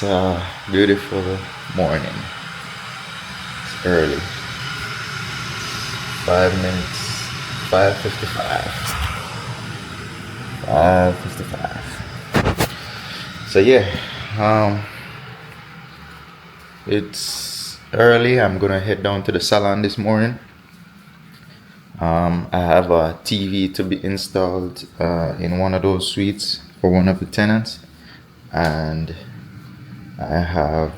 a beautiful morning. It's early. 5 minutes. 5:55. 5:55. So yeah, it's early. I'm gonna head down to the salon this morning. I have a TV to be installed in one of those suites for one of the tenants, and I have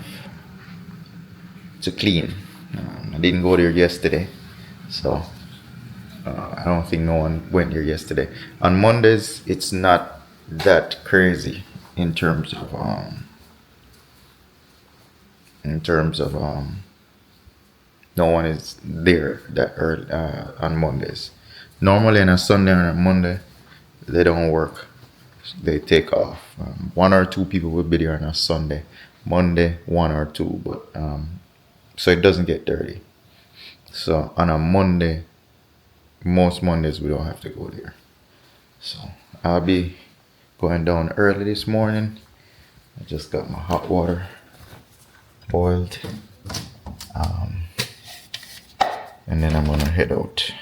to clean. I didn't go there yesterday, so I don't think no one went there yesterday. On Mondays, it's not that crazy in terms of no one is there that early on Mondays. Normally on a Sunday and a Monday, they don't work. They take off. One or two people will be there on a Sunday. Monday, one or two, but so it doesn't get dirty. So on a Monday, most Mondays we don't have to go there. So I'll be going down early this morning. I just got my hot water boiled. And then I'm gonna head out.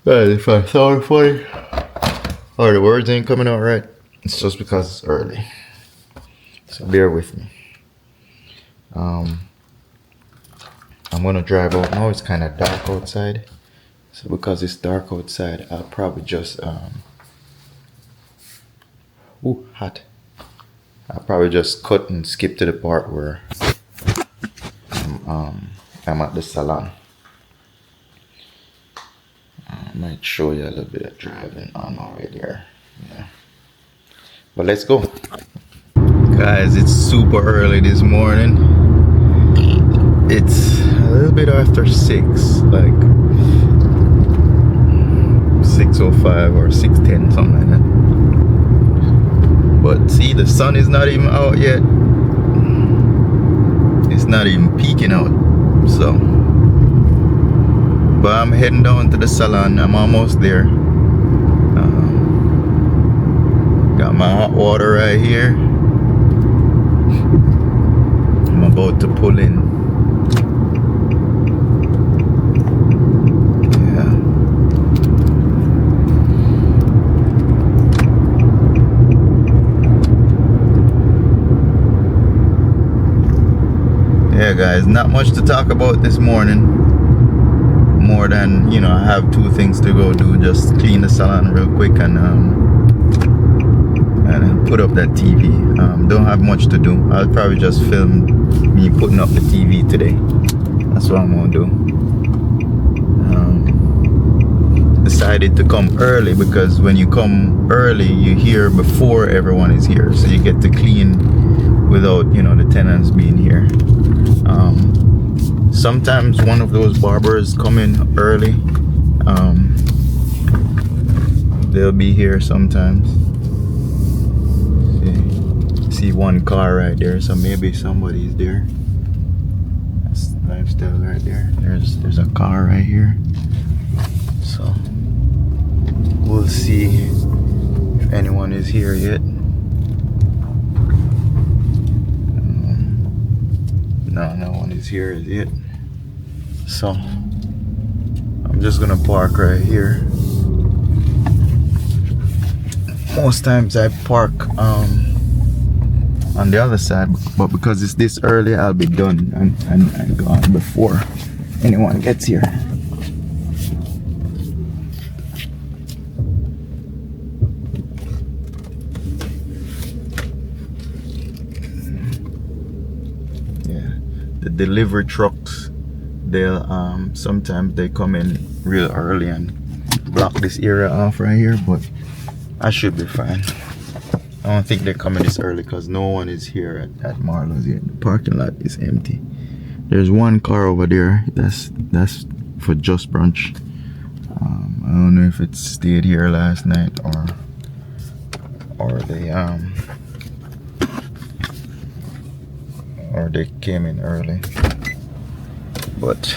If I sound funny or the words ain't coming out right, it's just because it's early. So bear with me. I'm gonna drive out now. It's kind of dark outside. So because it's dark outside, I'll probably just hot. I'll probably just cut and skip to the part where I'm at the salon. I might show you a little bit of driving on already here. Yeah. But let's go. Guys, it's super early this morning. It's a little bit after 6, like 6:05 or 6:10, something like that. But see, the sun is not even out yet. It's not even peeking out. So, but I'm heading down to the salon. I'm almost there. Got my hot water right here. I'm about to pull in. Yeah, guys, not much to talk about this morning. More than, I have 2 things to go do. Just clean the salon real quick and put up that TV. Don't have much to do. I'll probably just film me putting up the TV today. That's what I'm gonna do. Decided to come early because when you come early, you're here before everyone is here, so you get to clean without the tenants being here. Sometimes one of those barbers come in early. They'll be here sometimes. See one car right there, so maybe somebody's there. That's lifestyle right there. There's a car right here. So we'll see if anyone is here yet. No one is here yet. So I'm just gonna park right here. Most times I park on the other side, but because it's this early, I'll be done and gone before anyone gets here. The delivery trucks, they'll sometimes they come in real early and block this area off right here, but I should be fine. I don't think they're coming this early because no one is here at Marlowe's yet. The parking lot is empty. There's one car over there that's for just brunch. I don't know if it stayed here last night or they came in early, but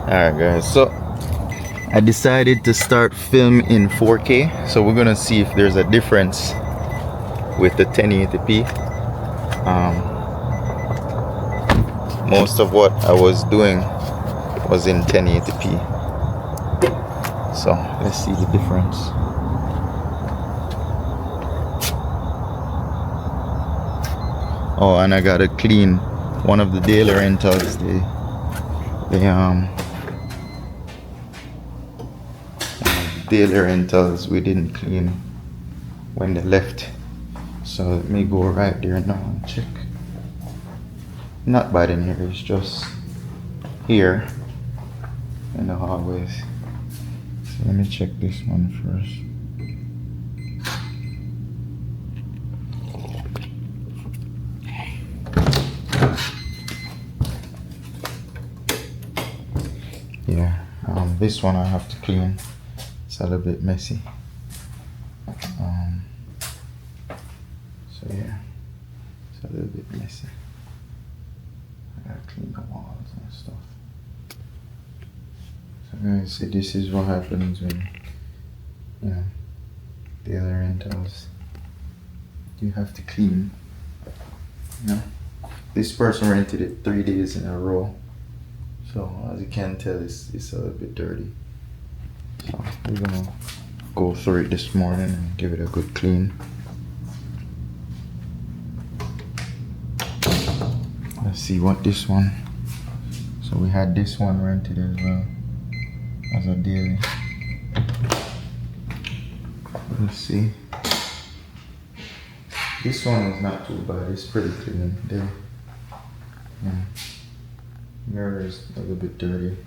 Alright guys, so I decided to start film in 4K, so we're gonna see if there's a difference with the 1080p. Most of what I was doing was in 1080p, so let's see the difference. Oh, and I gotta clean one of the daily rentals. Daily rentals we didn't clean when they left, so let me go right there now and check. Not bad in here, it's just here in the hallways. So let me check this one first. Yeah, this one I have to clean. It's a little bit messy. So yeah, it's a little bit messy. I gotta clean the walls and stuff. So guys, see, this is what happens when, you know, the other rentals you have to clean. You know, this person rented it 3 days in a row, so as you can tell, it's a little bit dirty. So we're gonna go through it this morning and give it a good clean. Let's see what this one. So we had this one rented as well as a daily. Let's see. This one is not too bad. It's pretty clean. Mirror is a little bit dirty.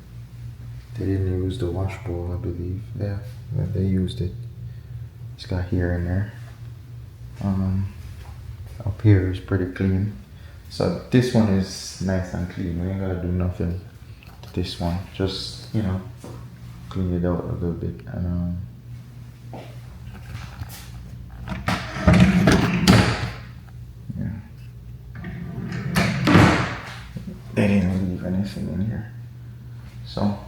They didn't use the washbowl, I believe. Yeah, they used it. It's got here and there. Up here is pretty clean. So this one is nice and clean. We ain't gotta do nothing to this one. Just, you know, clean it out a little bit. And yeah. They didn't leave anything in here. So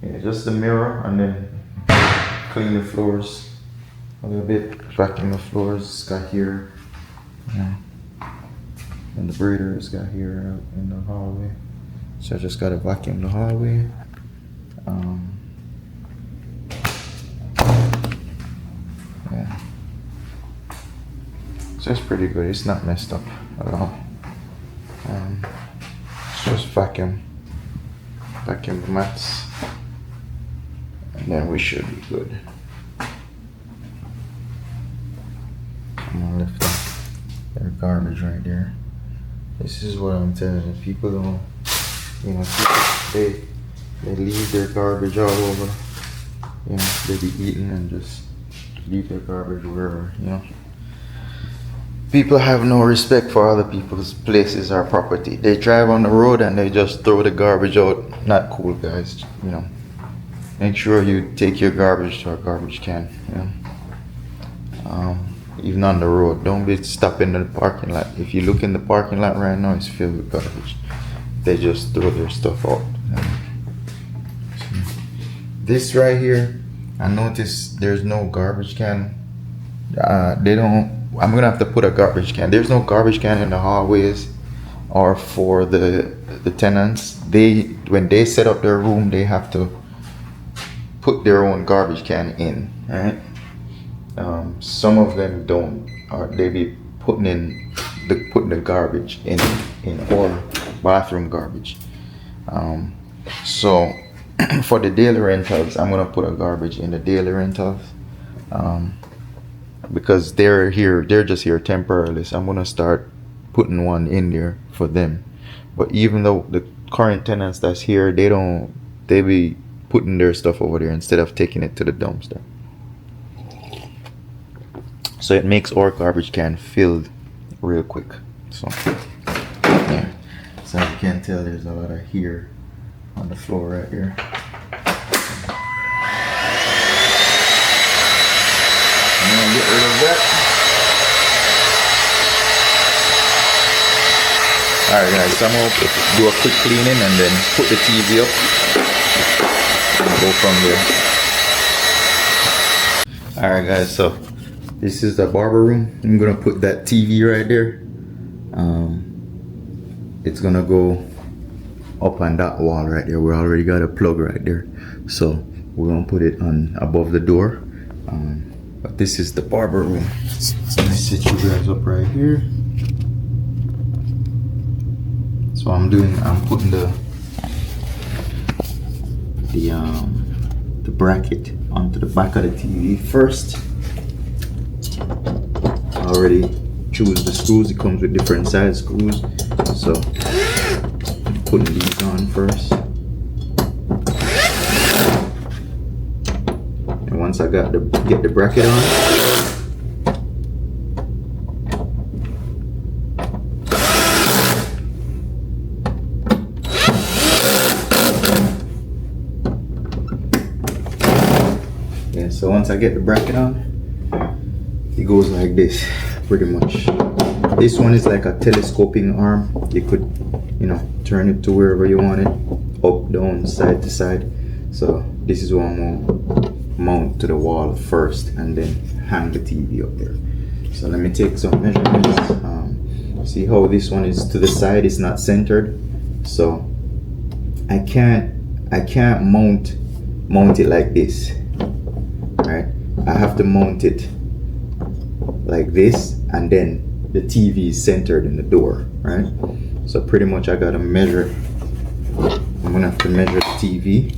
yeah, just the mirror, and then clean the floors a little bit, vacuum the floors. It's got here, yeah, and the breeder has got here out in the hallway. So I just gotta vacuum the hallway. Yeah, so it's pretty good. It's not messed up at all. Just vacuum the mats, and then we should be good. I'm gonna lift up their garbage right there. This is what I'm telling you. People don't, you know, they leave their garbage all over. You know, they be eating and just leave their garbage wherever, you know. People have no respect for other people's places or property. They drive on the road and they just throw the garbage out. Not cool, guys, you know. Make sure you take your garbage to a garbage can, you know. Even on the road, don't be stopping in the parking lot. If you look in the parking lot right now, it's filled with garbage. They just throw their stuff out. This right here, I noticed there's no garbage can. I'm gonna have to put a garbage can. There's no garbage can in the hallways or for the tenants. When they set up their room, they have to put their own garbage can in, right? Some of them don't, or they be putting the garbage in or bathroom garbage. So for the daily rentals, I'm gonna put a garbage in the daily rentals. Because they're just here temporarily, so I'm gonna start putting one in there for them. But even though the current tenants that's here, they be putting their stuff over there instead of taking it to the dumpster. So it makes our garbage can filled real quick. So yeah, so as you can tell, there's a lot of here on the floor right here. Get rid of that. Alright guys, so I'm going to do a quick cleaning and then put the TV up. Go from there. All right, guys. So this is the barber room. I'm gonna put that TV right there. It's gonna go up on that wall right there. We already got a plug right there, so we're gonna put it on above the door. But this is the barber room. So let me set you guys up right here. So I'm putting the bracket onto the back of the TV first. I already choose the screws. It comes with different size screws, so I'm putting these on first. And once I get the bracket on, so once I get the bracket on, it goes like this, pretty much. This one is like a telescoping arm. You could, turn it to wherever you want it, up, down, side to side. So this is what I'm gonna mount to the wall first, and then hang the TV up there. So let me take some measurements. See how this one is to the side, it's not centered. So I can't mount it like this. Right, I have to mount it like this, and then the TV is centered in the door, right? So pretty much I gotta measure. I'm gonna have to measure the TV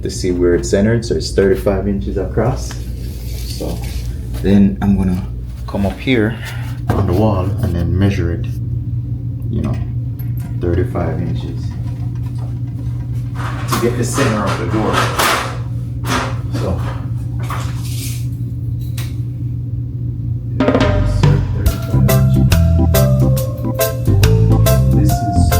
to see where it's centered. So it's 35 inches across. So then I'm gonna come up here on the wall and then measure it, 35 inches to get the center of the door. So this is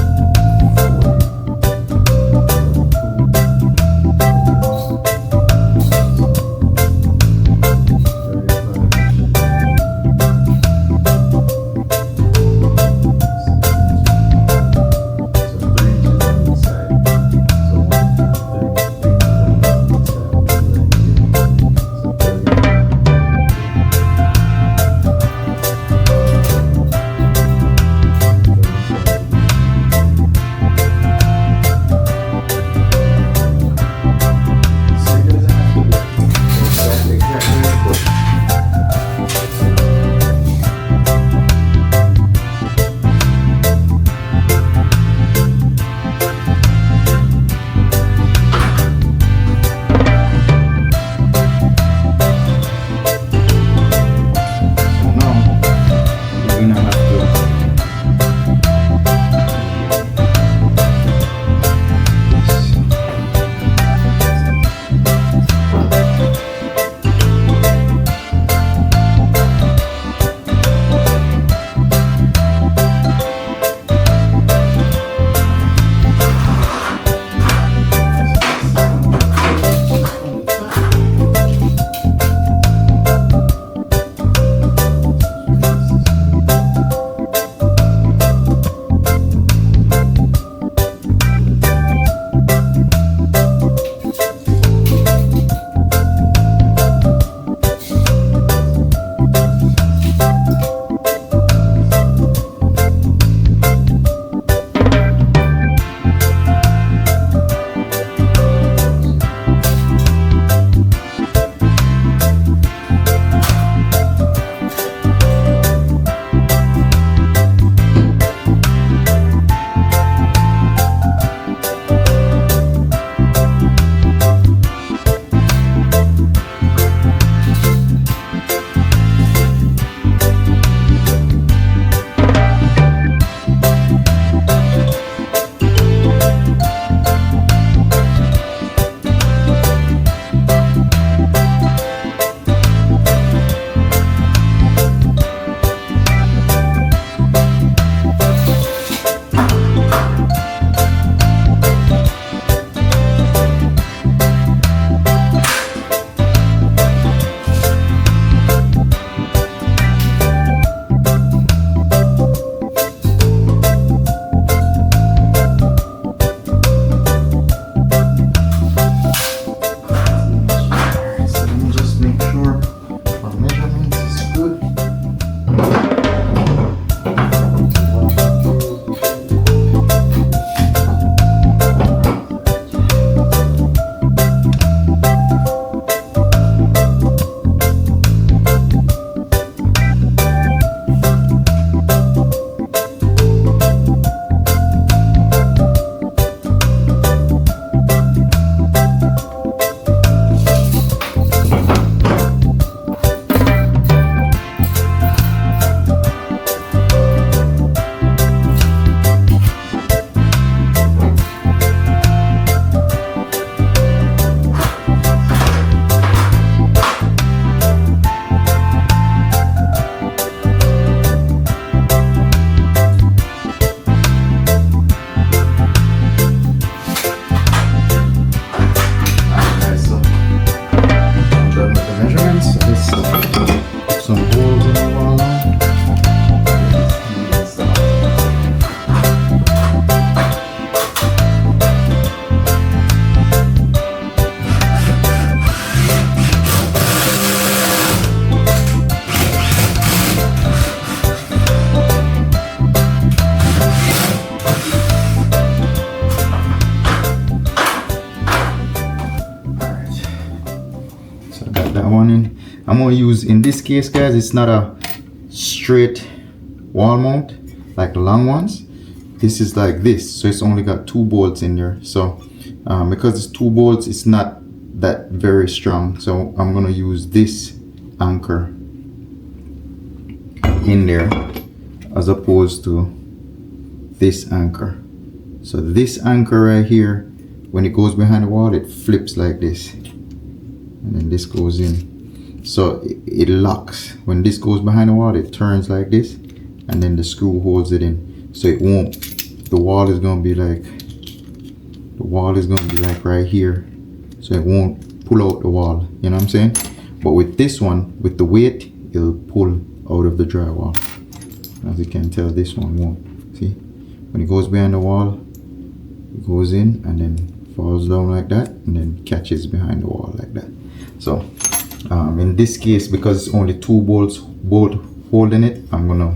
So I got that one in. I'm gonna use, in this case guys, it's not a straight wall mount like the long ones. This is like this, so it's only got 2 bolts in there. So because it's 2 bolts, it's not that very strong, so I'm gonna use this anchor in there as opposed to this anchor. So this anchor right here, when it goes behind the wall, it flips like this, and then this goes in, so it locks. When this goes behind the wall, it turns like this, and then the screw holds it in, so it won't, the wall is gonna be like right here, so it won't pull out the wall, you know what I'm saying? But with this one, with the weight, it'll pull out of the drywall. As you can tell, this one won't. See, when it goes behind the wall, it goes in and then falls down like that, and then catches behind the wall like that. So in this case, because it's only 2 bolts holding it, I'm gonna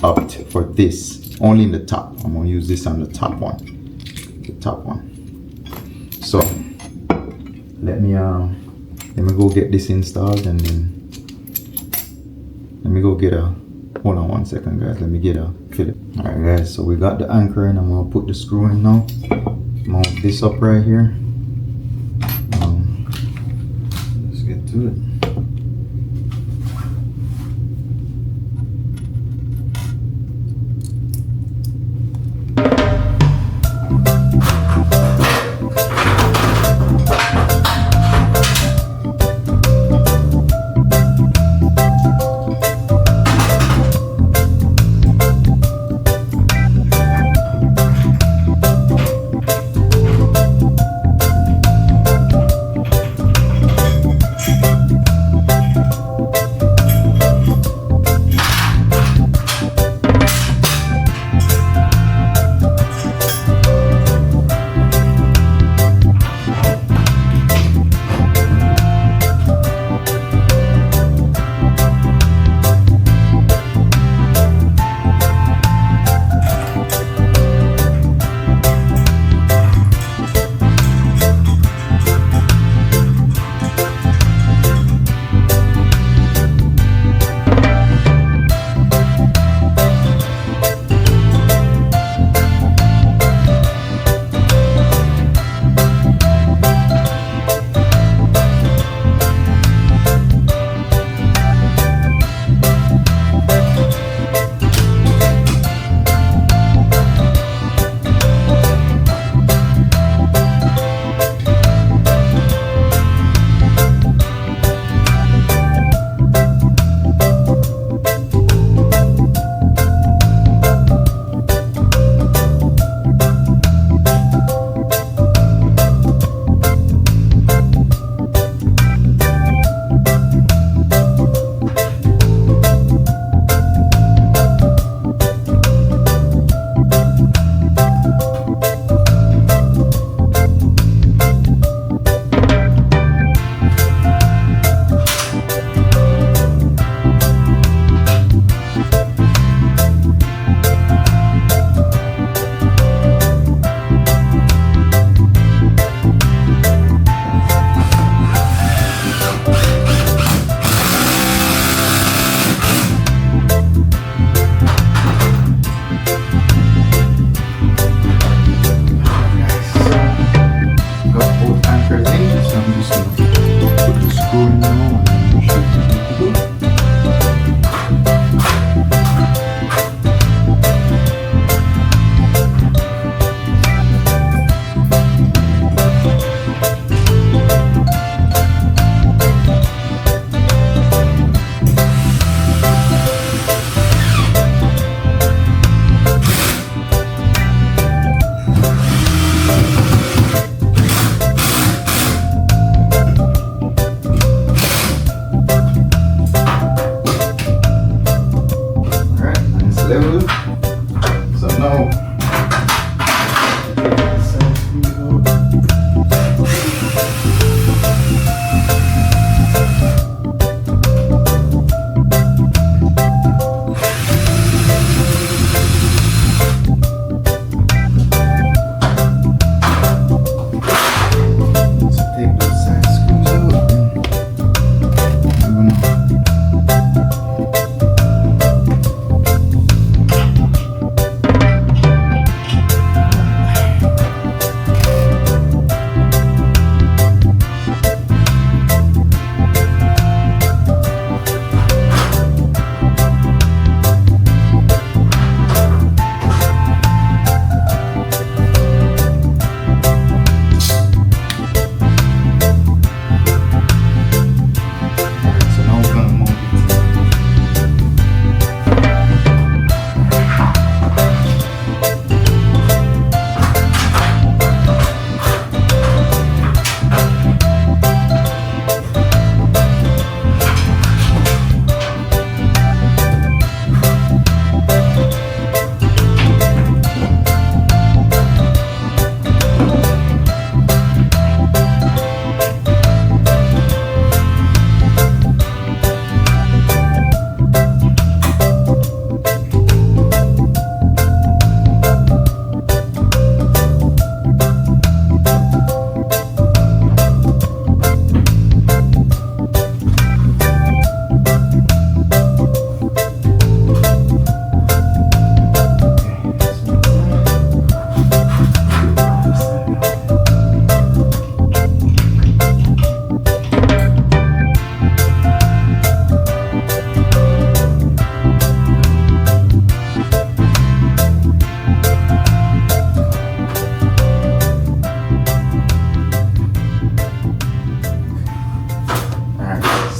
opt for this only in the top. I'm gonna use this on the top one, so let me go get this installed, and then let me go get a, hold on one second guys, let me get a Philip. All right guys, so we got the anchor in. I'm gonna put the screw in now, mount this up right here. Let's get to it.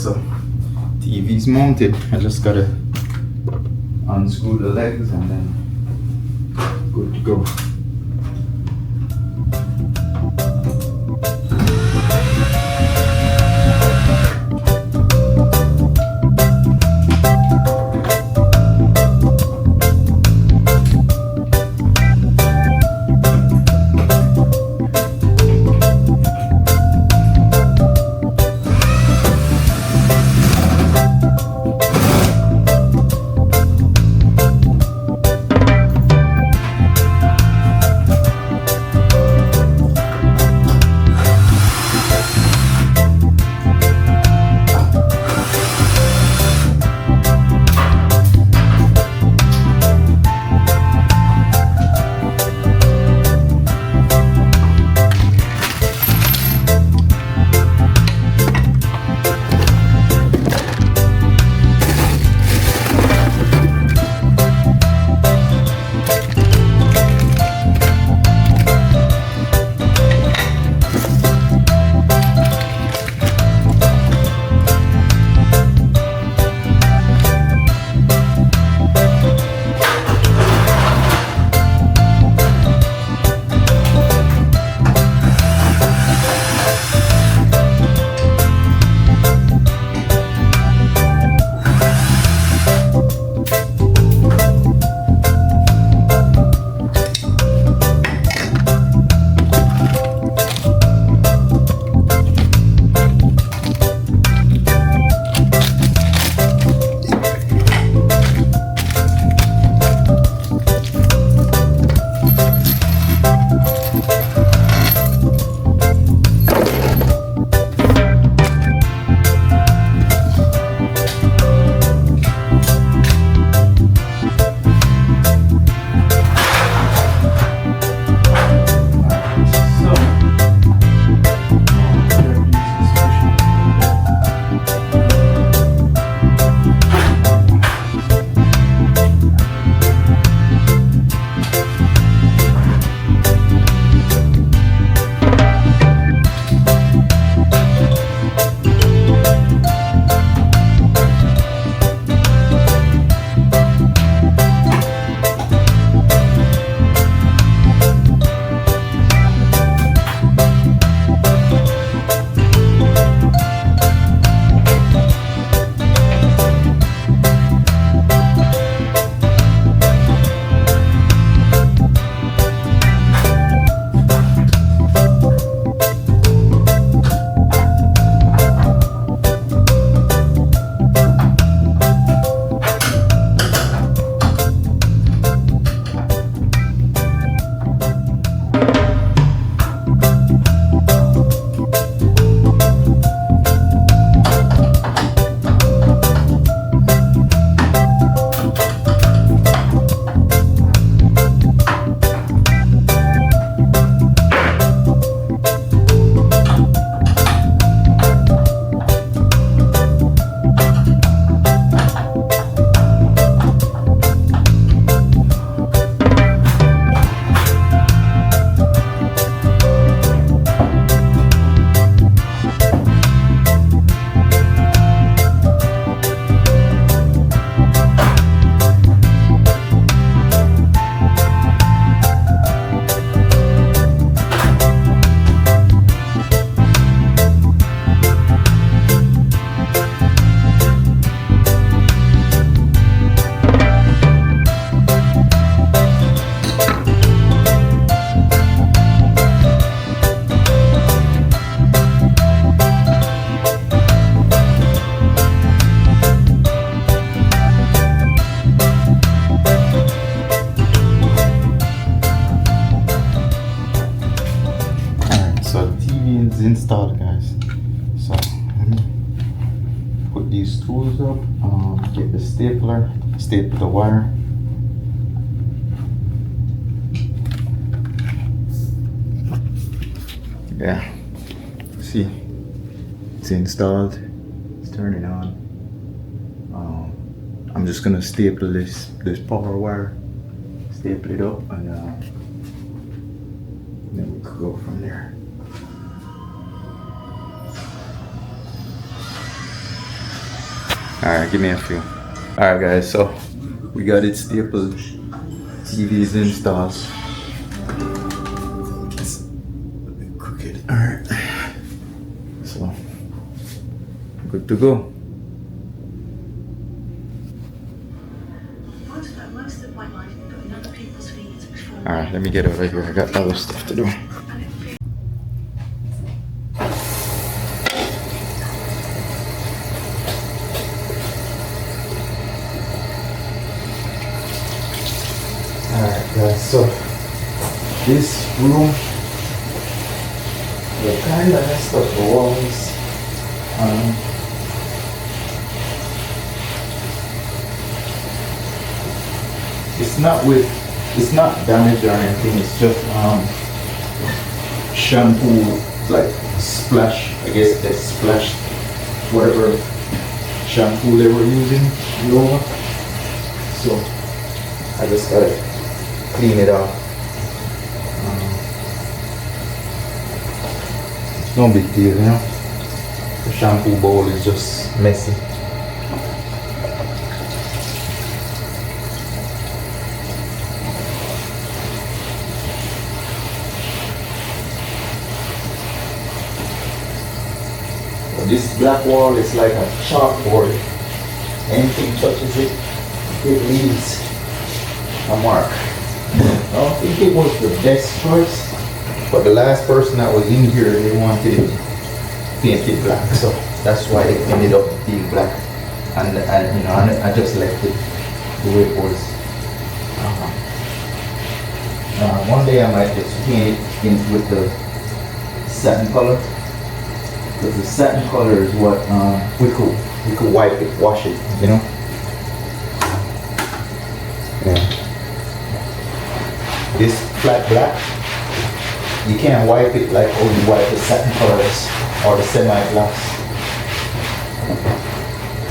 so TV's mounted. I just gotta unscrew the legs and then good to go. Installed, guys. So let me put these tools up, get the stapler, staple the wire. Yeah, see, it's installed, it's turning on. I'm just gonna staple this power wire, staple it up, and then we could go from there. Alright, give me a few. Alright guys, so we got it stapled. TV's installed. It's a bit crooked. Alright. So good to go. Alright, let me get over here. I got other stuff to do. Alright guys, so this room, we kinda messed up the walls. It's not damaged or anything, it's just shampoo, like splash, I guess they splashed whatever shampoo they were using over. So I just gotta clean it off. It's no big deal, you know. The shampoo bowl is just messy. This black wall is like a chalkboard. Anything touches it, it leaves a mark. I don't think it was the best choice, but the last person that was in here, they wanted it painted black, so that's why it ended up being black. And you know, I just left it the way it was. One day I might just paint it in with the satin color. Because the satin color is what we could wipe it, wash it, you know. Yeah. This flat black, you can't wipe it like how you wipe the satin colors or the semi-gloss.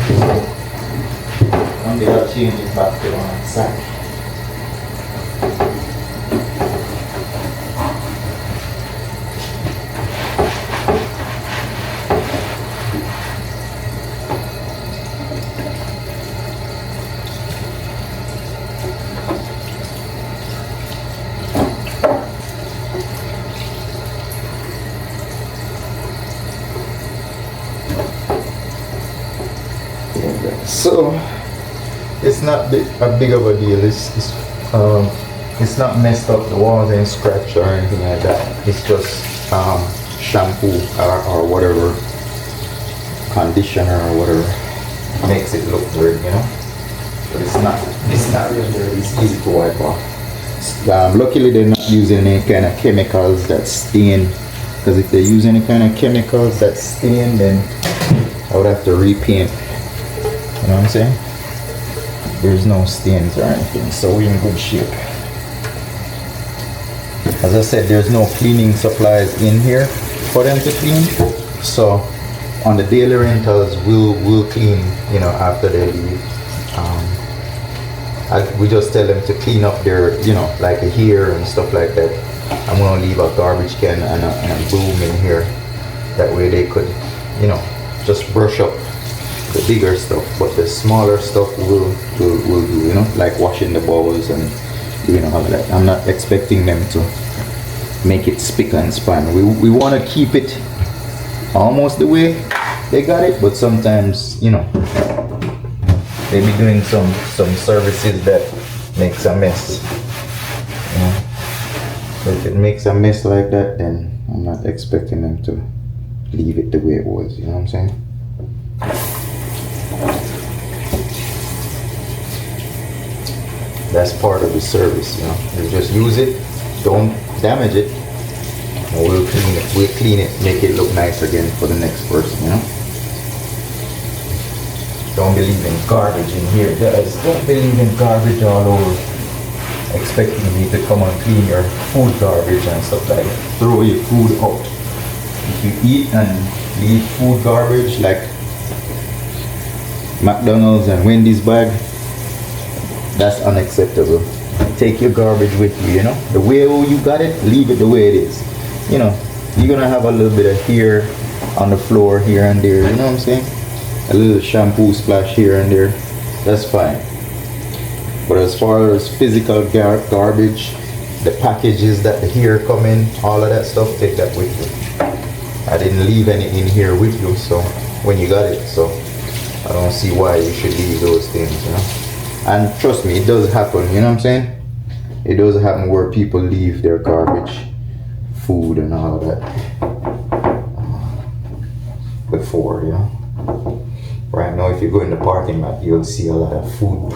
So one day I'll change it back to satin. So it's not a big of a deal. It's not messed up. The walls ain't scratched or anything like that. It's just shampoo or whatever, conditioner or whatever makes it look weird, you know. But it's not really dirty. It's easy to wipe off. Luckily they're not using any kind of chemicals that stain. Because if they use any kind of chemicals that stain, then I would have to repaint. You know what I'm saying? There's no stains or anything, so we're in good shape. As I said, there's no cleaning supplies in here for them to clean. So on the daily rentals, we'll clean, you know, after they leave. We just tell them to clean up their, you know, like here and stuff like that. I'm gonna leave a garbage can and a broom in here. That way they could, you know, just brush up the bigger stuff, but the smaller stuff we'll do, you know, like washing the bowls and doing all of that. I'm not expecting them to make it spick and span. We want to keep it almost the way they got it, but sometimes, you know, they be doing some services that makes a mess, you know. If it makes a mess like that, then I'm not expecting them to leave it the way it was, you know what I'm saying? That's part of the service, you know. You just use it, don't damage it, and we'll clean it, make it look nice again for the next person, you know. Don't believe in garbage in here, guys. Don't believe in garbage all over. Expecting me to come and clean your food garbage and stuff like that. Throw your food out. If you eat and leave food garbage like McDonald's and Wendy's bag, that's unacceptable. Take your garbage with you, you know. The way you got it, leave it the way it is. You know, you're gonna have a little bit of here on the floor, here and there, you know what I'm saying? a little shampoo splash here and there, that's fine. But as far as physical garbage, the packages that here come in, all of that stuff, take that with you. I didn't leave any in here with you, so when you got it, so I don't see why you should leave those things, you know. And trust me, it does happen, you know what I'm saying? It does happen where people leave their garbage, food and all of that before, you know. Right now, if you go in the parking lot, you'll see a lot of food.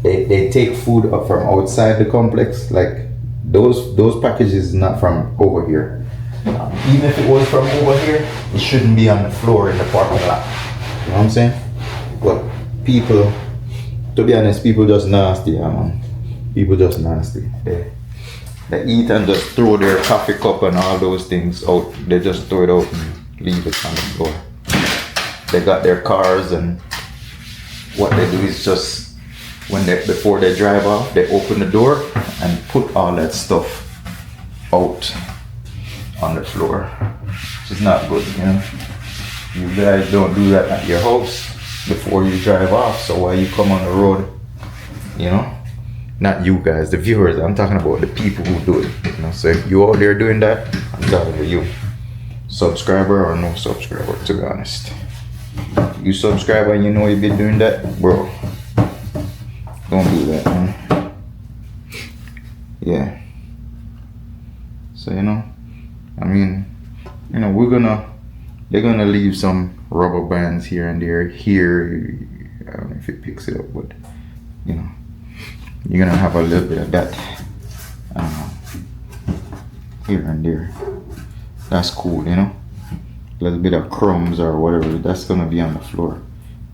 They take food up from outside the complex, like those packages not from over here. Even if it was from over here, it shouldn't be on the floor in the parking lot. You know what I'm saying? But people, to be honest, people just nasty, man. People just nasty. They eat and just throw their coffee cup and all those things out. They just throw it out and leave it on the floor. They got their cars, and what they do is just before they drive off, they open the door and put all that stuff out on the floor, which is not good, you know. You guys don't do that at your house before you drive off, so while you come on the road, you know, not you guys, the viewers, I'm talking about the people who do it, you know. So if you out there doing that, I'm talking to you, subscriber or no subscriber, to be honest. You subscribe and you know you've been doing that, bro, don't do that, man. Yeah. So, you know, I mean, you know, they're gonna leave some rubber bands here and there. Here, I don't know if it picks it up, but you know, you're gonna have a little bit of that here and there. That's cool, you know. A little bit of crumbs or whatever, that's gonna be on the floor.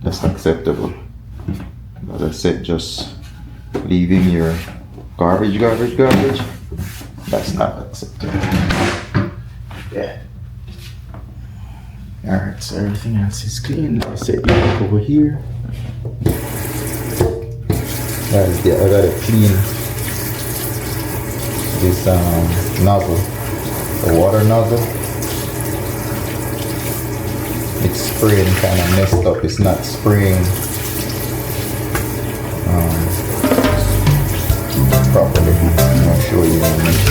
That's acceptable. As I said, just leaving your garbage, that's not acceptable. Yeah. Alright, so everything else is clean. Like I said, you look over here. Guys, yeah, I gotta clean this nozzle, the water nozzle. It's spraying kind of messed up. It's not spraying properly. I'll show you in a minute.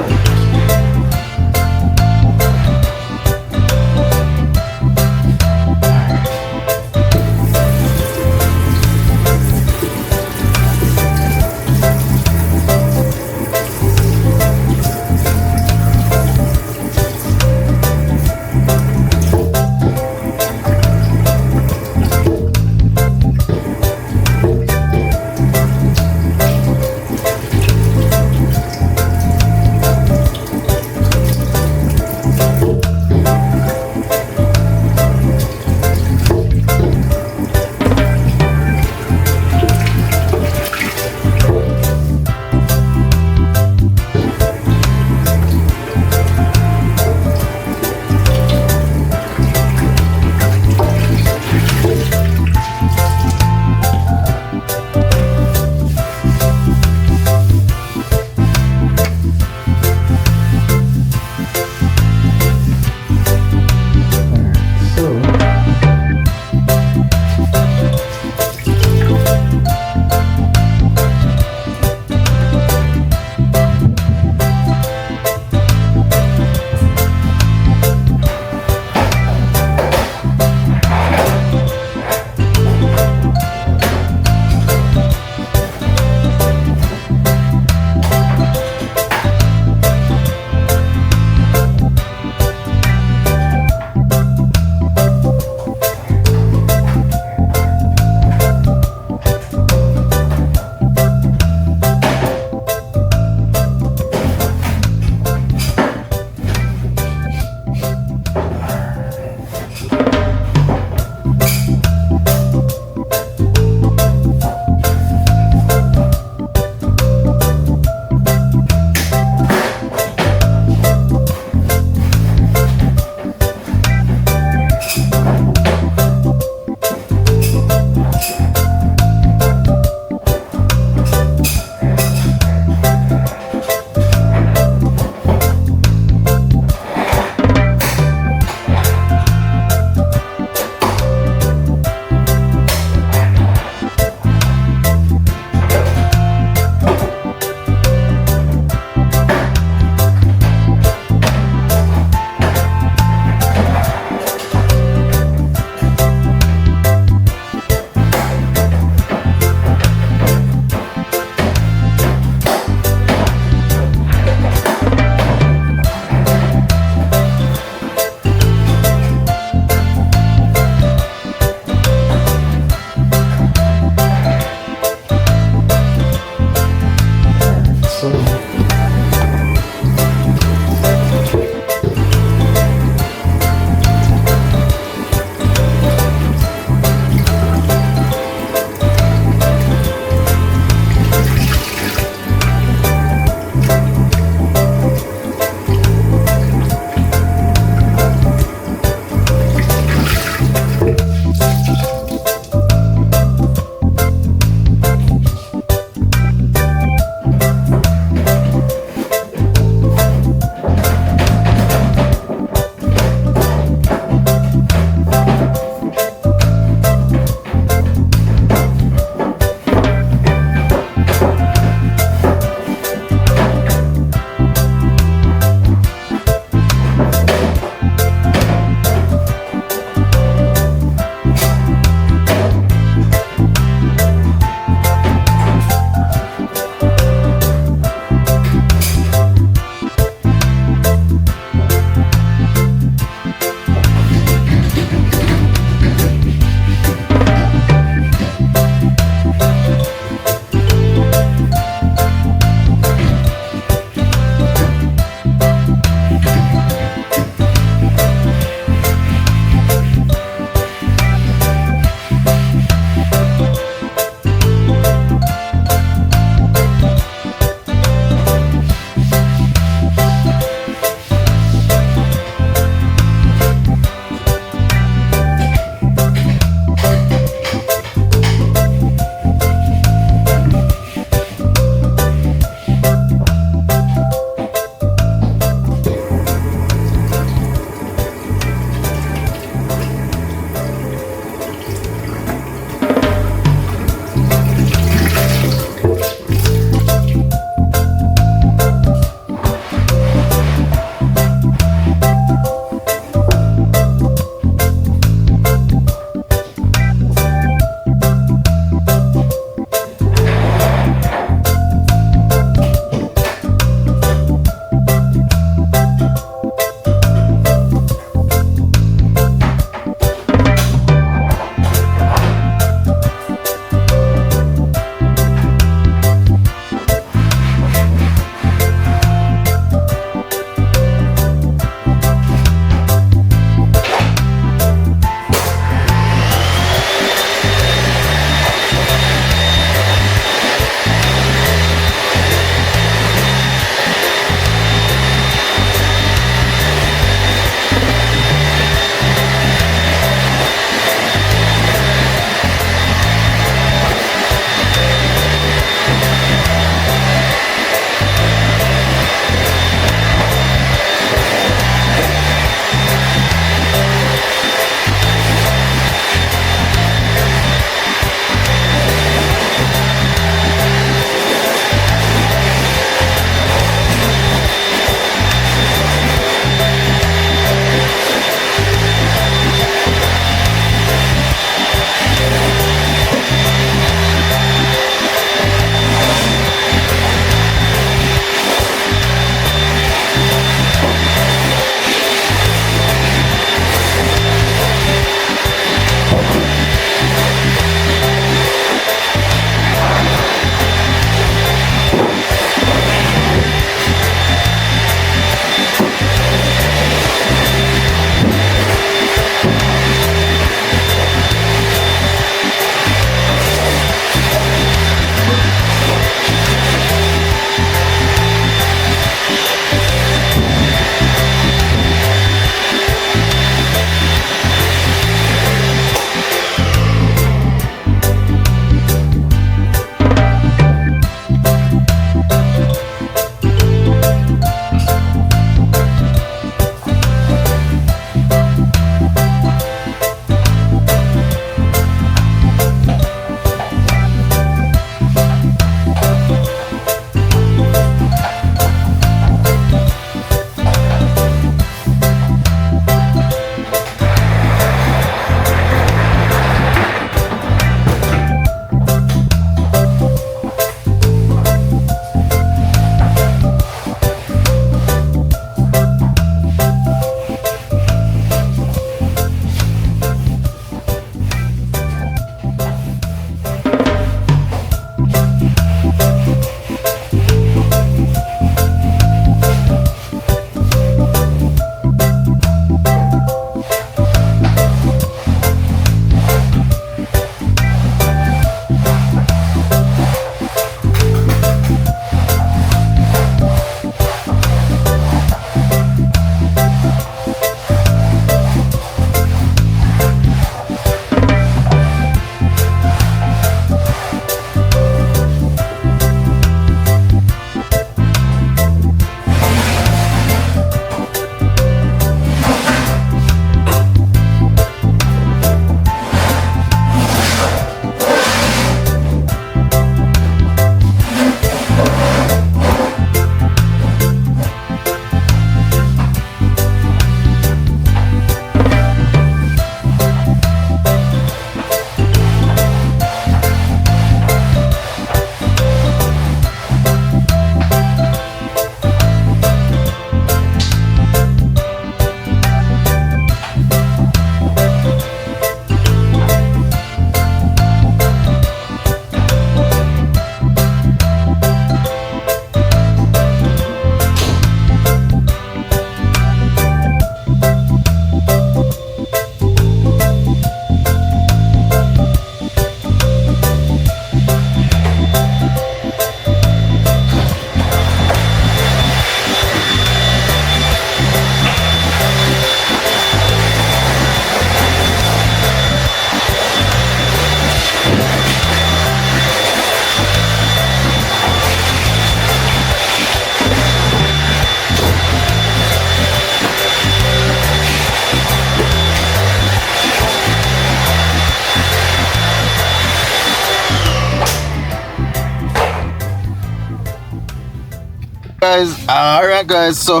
Guys, alright guys, so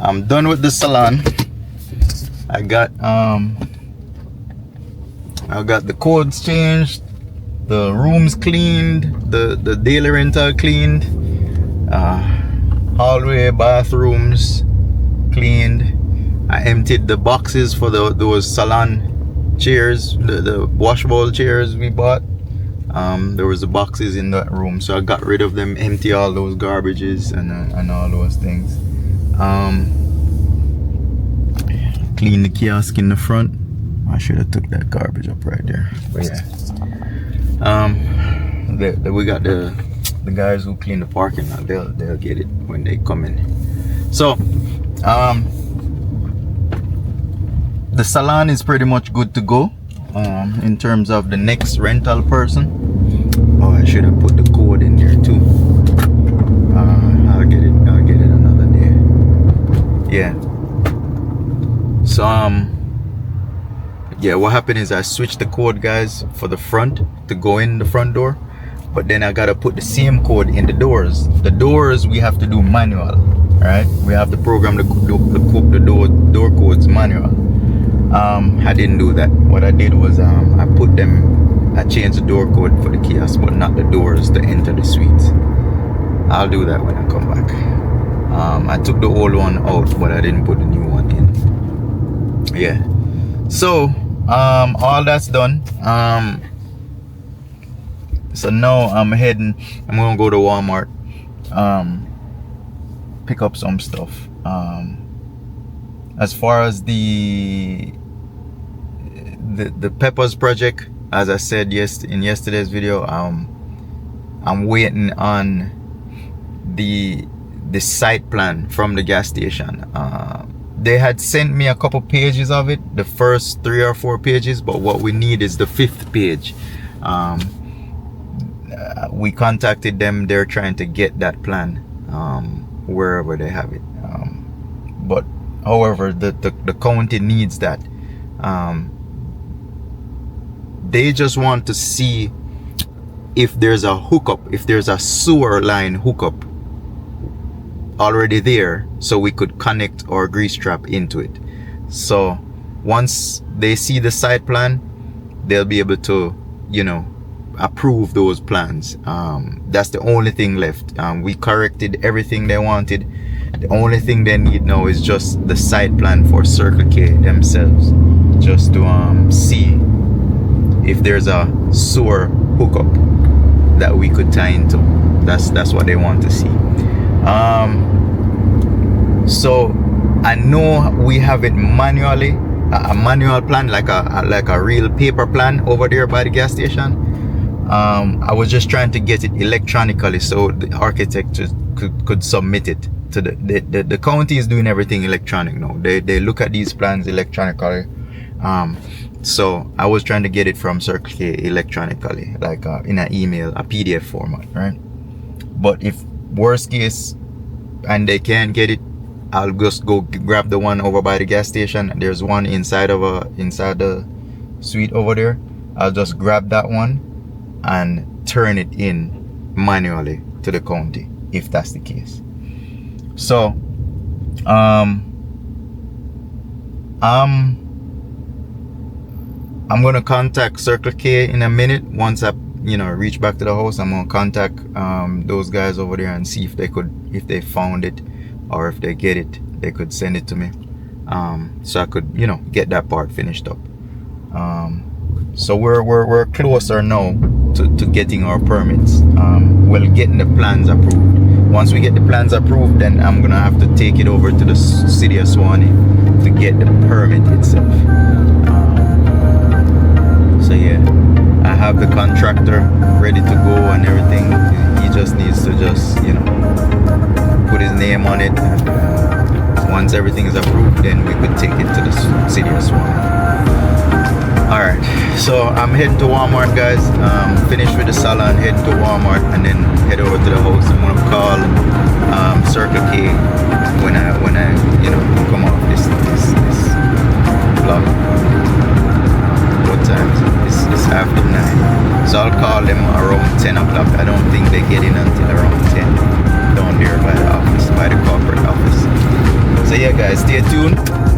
I'm done with the salon. I got the codes changed, the rooms cleaned, the daily rental cleaned, hallway, bathrooms cleaned. I emptied the boxes for those salon chairs, the washable chairs we bought. There was the boxes in that room, so I got rid of them, empty all those garbages and all those things. Clean the kiosk in the front. I should have took that garbage up right there, but yeah. We got the guys who clean the parking lot. They'll get it when they come in. So the salon is pretty much good to go. In terms of the next rental person. Oh, I should have put the code in there too. I'll get it another day. Yeah. So yeah, what happened is I switched the code, guys, for the front to go in the front door, but then I gotta put the same code in the doors. The doors we have to do manual, right? We have to program the door codes manual. I didn't do that. What I did was I changed the door code for the kiosk, but not the doors to enter the suites. I'll do that when I come back. I took the old one out, but I didn't put the new one in. Yeah. So all that's done. So now I'm gonna go to Walmart, pick up some stuff. As far as the peppers project, as I said in yesterday's video, I'm waiting on the site plan from the gas station. They had sent me a couple pages of it, the first 3 or 4 pages, but what we need is the 5th page. We contacted them. They're trying to get that plan wherever they have it. But however, the county needs that. They just want to see if there's a hookup, if there's a sewer line hookup already there, so we could connect our grease trap into it. So once they see the site plan, they'll be able to, approve those plans. That's the only thing left. We corrected everything they wanted. The only thing they need now is just the site plan for Circle K themselves, just to see if there's a sewer hookup that we could tie into. That's what they want to see. So I know we have it manually, a manual plan, like a real paper plan over there by the gas station. I was just trying to get it electronically so the architect could submit it to the county. Is doing everything electronic now. They look at these plans electronically. So I was trying to get it from Circle K electronically, like in an email, a PDF format, right? But if worst case and they can't get it, I'll just go grab the one over by the gas station. There's one inside the suite over there. I'll just grab that one and turn it in manually to the county, if that's the case. So I'm gonna contact Circle K in a minute. Once I reach back to the house, I'm gonna contact those guys over there and see if they found it, or if they get it, they could send it to me, so I could get that part finished up. So we're closer now to getting our permits. Getting the plans approved. Once we get the plans approved, then I'm gonna have to take it over to the city of Suwanee to get the permit itself. So yeah, I have the contractor ready to go and everything. He just needs to put his name on it, and once everything is approved, then we could take it to the city of Suwanee. Alright, so I'm heading to Walmart, guys. Finished with the salon, heading to Walmart, and then head over to the house. I'm gonna call Circle K when I come off this vlog. What time is it? It's after 9. So I'll call them around 10 o'clock. I don't think they get in until around 10 down there by the office, by the corporate office. So yeah, guys, stay tuned.